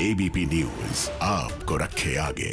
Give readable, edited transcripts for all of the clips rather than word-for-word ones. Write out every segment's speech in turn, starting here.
ABP news आपको रखे आगे।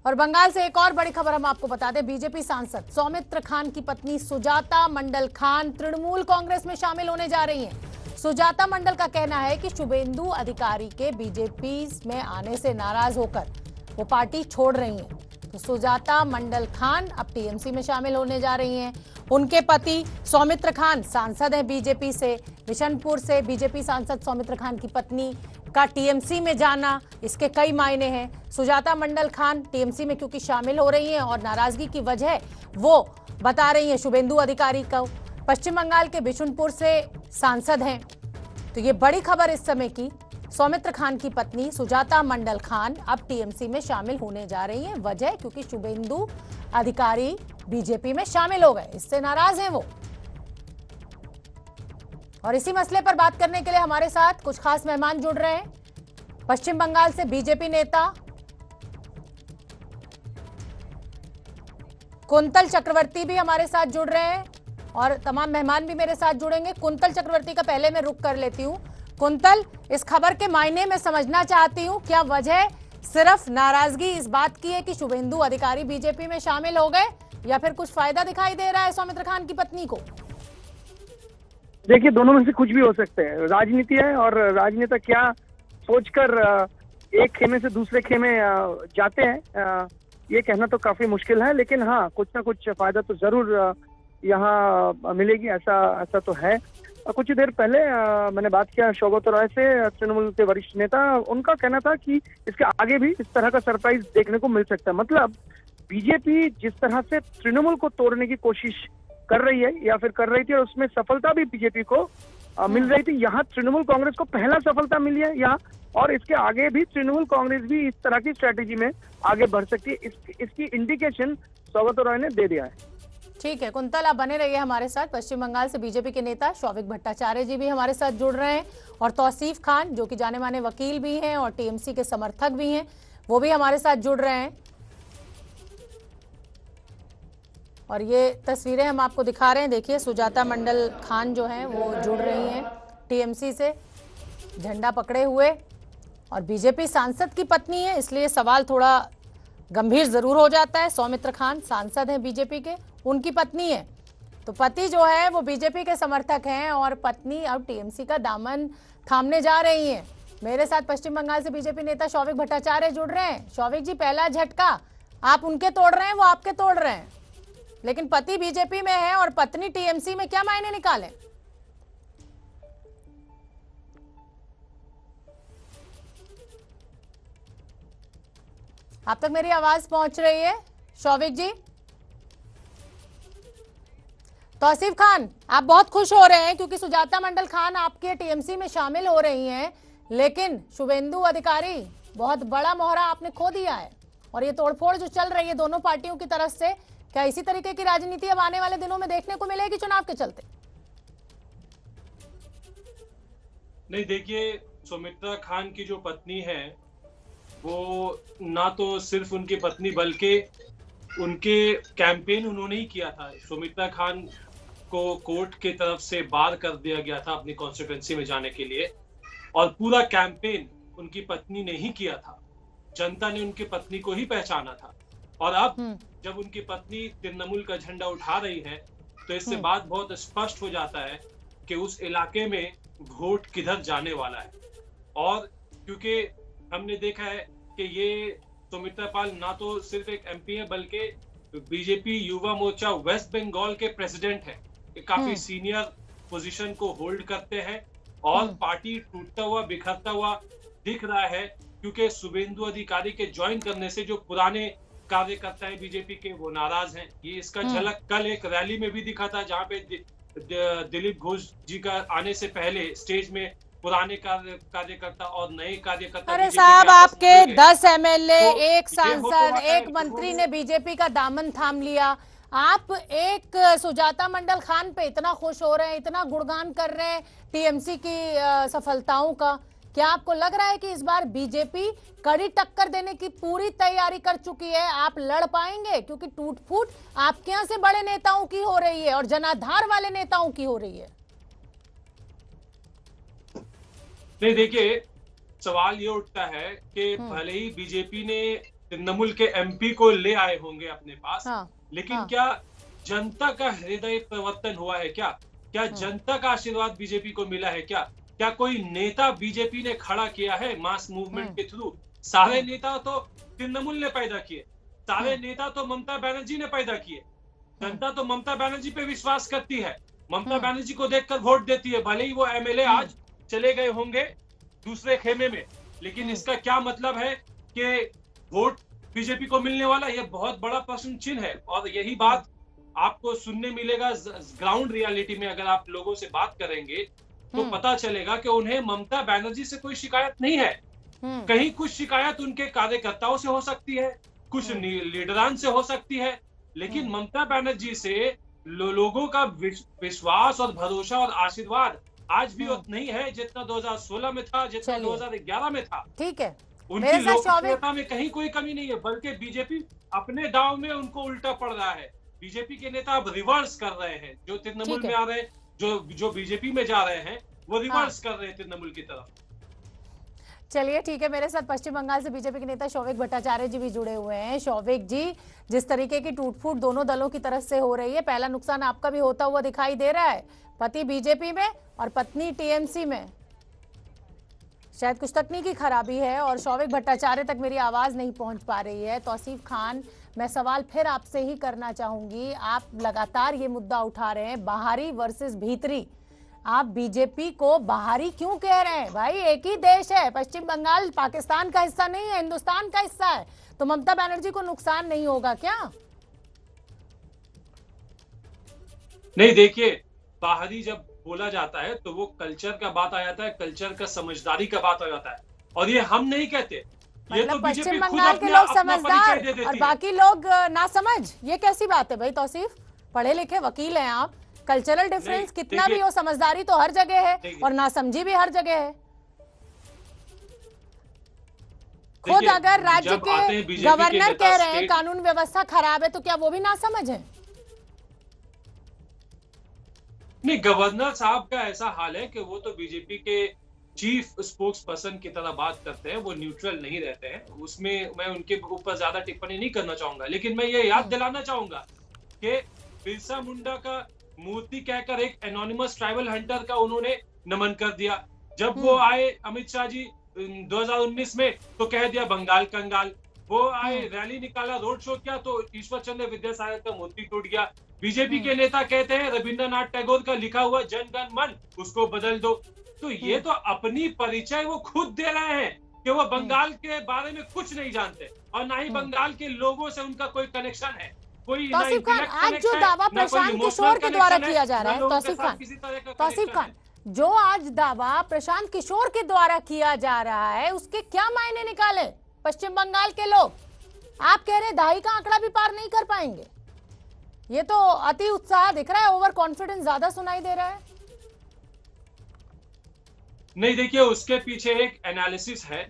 और बंगाल से एक और बड़ी खबर हम आपको बता दें। बीजेपी सांसद सौमित्र खान की पत्नी सुजाता मंडल खान तृणमूल कांग्रेस में शामिल होने जा रही हैं। सुजाता मंडल का कहना है कि शुभेंदु अधिकारी के बीजेपी में आने से नाराज होकर वो पार्टी छोड़ रही हैं। तो सुजाता मंडल खान अब टीएमसी में शामिल होने जा रही हैं। उनके पति सौमित्र खान सांसद हैं बीजेपी से, बिशनपुर से। बीजेपी सांसद सौमित्र खान की पत्नी का टीएमसी में जाना, इसके कई मायने हैं। सुजाता मंडल खान टीएमसी में क्योंकि शामिल हो रही हैं और नाराजगी की वजह वो बता रही हैं शुभेंदु अधिकारी को। पश्चिम बंगाल के बिशनपुर से सांसद हैं। तो ये बड़ी खबर इस समय की, सौमित्र खान की पत्नी सुजाता मंडल खान अब टीएमसी में शामिल होने जा रही हैं। वजह क्योंकि शुभेंदु अधिकारी बीजेपी में शामिल हो गए, इससे नाराज हैं वो। और इसी मसले पर बात करने के लिए हमारे साथ कुछ खास मेहमान जुड़ रहे हैं। पश्चिम बंगाल से बीजेपी नेता कुंतल चक्रवर्ती भी हमारे साथ जुड़ रहे हैं और तमाम मेहमान भी मेरे साथ जुड़ेंगे। कुंतल चक्रवर्ती का पहले मैं रुख कर लेती हूं। कुंतल, इस खबर के मायने में समझना चाहती हूं, क्या वजह सिर्फ नाराजगी इस बात की है कि शुभेंदु अधिकारी बीजेपी में शामिल हो गए, या फिर कुछ फायदा दिखाई दे रहा है सौमित्र खान की पत्नी को? देखिए, दोनों में से कुछ भी हो सकते हैं। राजनीति है और राजनेता क्या सोचकर एक खेमे से दूसरे खेमे जाते हैं, ये कहना तो काफी मुश्किल है। लेकिन हाँ, कुछ ना कुछ फायदा तो जरूर यहाँ मिलेगी, ऐसा तो है। कुछ देर पहले मैंने बात किया शौकत राय से, तृणमूल के वरिष्ठ नेता। उनका कहना था कि इसके आगे भी इस तरह का सरप्राइज देखने को मिल सकता है। मतलब बीजेपी जिस तरह से तृणमूल को तोड़ने की कोशिश कर रही है या फिर कर रही थी, और उसमें सफलता भी बीजेपी को मिल रही थी, यहाँ तृणमूल कांग्रेस को पहला सफलता मिली है यहाँ। और इसके आगे भी तृणमूल कांग्रेस भी इस तरह की स्ट्रेटेजी में आगे बढ़ सकती है, इसकी इंडिकेशन शौकत राय ने दे दिया है। ठीक है कुंतल, आप बने रहिए हमारे साथ। पश्चिम बंगाल से बीजेपी के नेता शौविक भट्टाचार्य जी भी हमारे साथ जुड़ रहे हैं, और तौसीफ खान जो कि जाने माने वकील भी हैं और टीएमसी के समर्थक भी हैं, वो भी हमारे साथ जुड़ रहे हैं। और ये तस्वीरें हम आपको दिखा रहे हैं। देखिए, सुजाता मंडल खान जो हैं वो जुड़ रही हैं टीएमसी से, झंडा पकड़े हुए, और बीजेपी सांसद की पत्नी है, इसलिए सवाल थोड़ा गंभीर जरूर हो जाता है। सौमित्र खान सांसद हैं बीजेपी के, उनकी पत्नी है, तो पति जो है वो बीजेपी के समर्थक हैं और पत्नी अब टीएमसी का दामन थामने जा रही हैं। मेरे साथ पश्चिम बंगाल से बीजेपी नेता शौविक भट्टाचार्य जुड़ रहे हैं। शौविक जी, पहला झटका आप उनके तोड़ रहे हैं, वो आपके तोड़ रहे हैं, लेकिन पति बीजेपी में है और पत्नी टीएमसी में, क्या मायने निकालें? आप तक मेरी आवाज पहुंच रही है शौविक जी? तौसीफ खान, आप बहुत खुश हो रहे हैं क्योंकि सुजाता मंडल खान आपके टीएमसी में शामिल हो रही हैं, लेकिन शुभेंदु अधिकारी, बहुत बड़ा मोहरा आपने खो दिया है। और ये तोड़फोड़ जो चल रही है दोनों पार्टियों की तरफ से, क्या इसी तरीके की राजनीति अब आने वाले दिनों में देखने को मिलेगी चुनाव के चलते? नहीं, देखिए, सुमित्रा खान की जो पत्नी है वो ना तो सिर्फ उनकी पत्नी बल्कि उनके कैंपेन उन्होंने ही किया था। सुमित्रा खान को कोर्ट की तरफ से बार कर दिया गया था अपनी कॉन्स्टिट्यूएंसी में जाने के लिए, और पूरा कैंपेन उनकी पत्नी ने ही किया था। जनता ने उनकी पत्नी को ही पहचाना था, और अब जब उनकी पत्नी तृणमूल का झंडा उठा रही है तो इससे बात बहुत स्पष्ट हो जाता है कि उस इलाके में वोट किधर जाने वाला है। और क्योंकि हमने देखा है कि ये सुमित्रा पाल ना तो सिर्फ एक एमपी है बल्कि बीजेपी युवा मोर्चा वेस्ट बंगाल के प्रेसिडेंट है। काफी सीनियर पोजीशन को होल्ड करते हैं और पार्टी टूटता हुआ बिखरता हुआ दिख रहा है, क्योंकि शुभेंदु अधिकारी के ज्वाइन करने से जो पुराने कार्यकर्ता है बीजेपी के वो नाराज हैं। ये इसका झलक कल एक रैली में भी दिखा था, जहां पे दिलीप घोष जी का आने से पहले स्टेज में पुराने कार्यकर्ता और नए कार्यकर्ता। अरे साहब, आपके 10 एमएलए, एक सांसद, एक मंत्री ने बीजेपी का दामन थाम लिया। आप एक सुजाता मंडल खान पे इतना खुश हो रहे हैं, इतना गुणगान कर रहे हैं टीएमसी की सफलताओं का। क्या आपको लग रहा है कि इस बार बीजेपी कड़ी टक्कर देने की पूरी तैयारी कर चुकी है? आप लड़ पाएंगे? क्योंकि टूट फूट आपके यहाँ से बड़े नेताओं की हो रही है और जनाधार वाले नेताओं की हो रही है। नहीं, देखिए, सवाल ये उठता है कि भले ही बीजेपी ने तृणमूल के एमपी को ले आए होंगे अपने पास, लेकिन क्या जनता का हृदय परिवर्तन हुआ है? क्या जनता का आशीर्वाद बीजेपी को मिला है? क्या कोई नेता बीजेपी ने खड़ा किया है मास मूवमेंट के थ्रू? सारे नेता तो तृणमूल ने पैदा किए, सारे नेता तो ममता बनर्जी ने पैदा किए। जनता तो ममता बनर्जी पे विश्वास करती है, ममता बनर्जी को देखकर वोट देती है। भले ही वो एमएलए आज चले गए होंगे दूसरे खेमे में, लेकिन इसका क्या मतलब है कि वोट बीजेपी को मिलने वाला? यह बहुत बड़ा प्रश्न चिन्ह है। और यही बात आपको सुनने मिलेगा ग्राउंड रियलिटी में। अगर आप लोगों से बात करेंगे तो पता चलेगा कि उन्हें ममता बनर्जी से कोई शिकायत नहीं है। कहीं कुछ शिकायत उनके कार्यकर्ताओं से हो सकती है, कुछ लीडरान से हो सकती है, लेकिन ममता बनर्जी से लोगों का विश्वास और भरोसा और आशीर्वाद आज भी उतना नहीं है जितना 2016 में था, जितना 2011 में था। ठीक है, उनकी लोकप्रियता में कहीं कोई कमी नहीं है, बल्कि बीजेपी अपने दांव में उनको उल्टा पड़ रहा है। बीजेपी के नेता अब रिवर्स कर रहे हैं, जो तृणमूल में आ रहे हैं, जो बीजेपी में जा रहे हैं, वो रिवर्स कर रहे हैं तृणमूल की तरफ। चलिए ठीक है, मेरे साथ पश्चिम बंगाल से बीजेपी के नेता शौविक भट्टाचार्य जी भी जुड़े हुए हैं। शौविक जी, जिस तरीके की टूट-फूट दोनों दलों की तरफ से हो रही है, पहला नुकसान आपका भी होता हुआ दिखाई दे रहा है, पति बीजेपी में और पत्नी टीएमसी में। शायद कुछ तकनीकी खराबी है और शौविक भट्टाचार्य तक मेरी आवाज नहीं पहुंच पा रही है। तौसीफ खान, मैं सवाल फिर आपसे ही करना चाहूंगी। आप लगातार ये मुद्दा उठा रहे हैं, बाहरी वर्सेस भीतरी। आप बीजेपी को बाहरी क्यों कह रहे हैं? भाई एक ही देश है, पश्चिम बंगाल पाकिस्तान का हिस्सा नहीं है, हिंदुस्तान का हिस्सा है, तो ममता बनर्जी को नुकसान नहीं होगा क्या? नहीं, देखिए, बाहरी जब बोला जाता है तो वो कल्चर का बात आ जाता है, कल्चर का समझदारी का बात आ जाता है, और ये हम नहीं कहते। ये तो पश्चिम बंगाल के लोग समझदार और बाकी लोग ना समझ, ये कैसी बात है भाई? तौसीफ, पढ़े लिखे वकील हैं आप, कल्चरल डिफरेंस कितना भी हो, समझदारी तो हर जगह है और नासमझी भी हर जगह है। खुद अगर राज्य के गवर्नर कह रहे हैं कानून व्यवस्था खराब है, तो क्या वो भी नासमझ है? नहीं, गवर्नर साहब का ऐसा हाल है कि वो तो बीजेपी के चीफ स्पोक्स पर्सन की तरह बात करते हैं, वो न्यूट्रल नहीं रहते हैं। उसमें मैं उनके ऊपर ज्यादा टिप्पणी नहीं करना चाहूंगा, लेकिन मैं ये याद दिलाना चाहूंगा कि बिरसा मुंडा का मूर्ति कहकर एक एनोनिमस ट्राइबल हंटर का उन्होंने नमन कर दिया। जब वो आए अमित शाह जी 2019 में, तो कह दिया बंगाल कंगाल। वो आए, रैली निकाला, रोड शो किया, तो ईश्वर चंद्र विद्यासागर का मूर्ति टूट गया। बीजेपी के नेता कहते हैं रविंद्रनाथ टैगोर का लिखा हुआ जन गण मन, उसको बदल दो। तो ये तो अपनी परिचय वो खुद दे रहे हैं कि वो बंगाल के बारे में कुछ नहीं जानते, और ना ही बंगाल के लोगों से उनका कोई कनेक्शन है। तौसीफ खान, आज जो दावा प्रशांत किशोर के द्वारा किया जा रहा है, तौसीफ खान, जो आज दावा प्रशांत किशोर के द्वारा किया जा रहा है, उसके क्या मायने निकाले पश्चिम बंगाल के लोग? आप कह रहे हैं दहाई का आंकड़ा भी पार नहीं कर पाएंगे। ये तो अति उत्साह दिख रहा है, ओवर कॉन्फिडेंस ज्यादा सुनाई दे रहा है। नहीं, देखिए, उसके पीछे एक एनालिसिस है।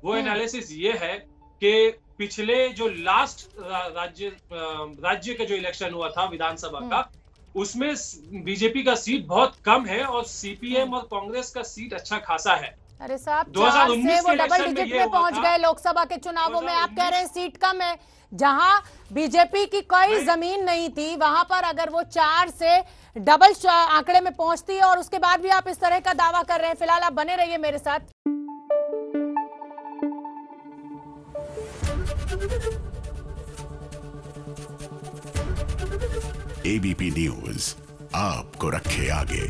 वो एनालिसिस ये है कि पिछले जो लास्ट राज्य का जो इलेक्शन हुआ था विधानसभा का, उसमें बीजेपी का सीट बहुत कम है और सीपीएम और कांग्रेस का सीट अच्छा खासा है। अरे साहब, 2019 से वो डबल डिजिट में पहुंच गए लोकसभा के चुनावों में। आप कह रहे हैं सीट कम है, जहां बीजेपी की कोई जमीन नहीं थी, वहां पर अगर वो 4 से डबल आंकड़े में पहुंचती है, और उसके बाद भी आप इस तरह का दावा कर रहे हैं। फिलहाल आप बने रहिए मेरे साथ। एबीपी न्यूज आपको रखे आगे।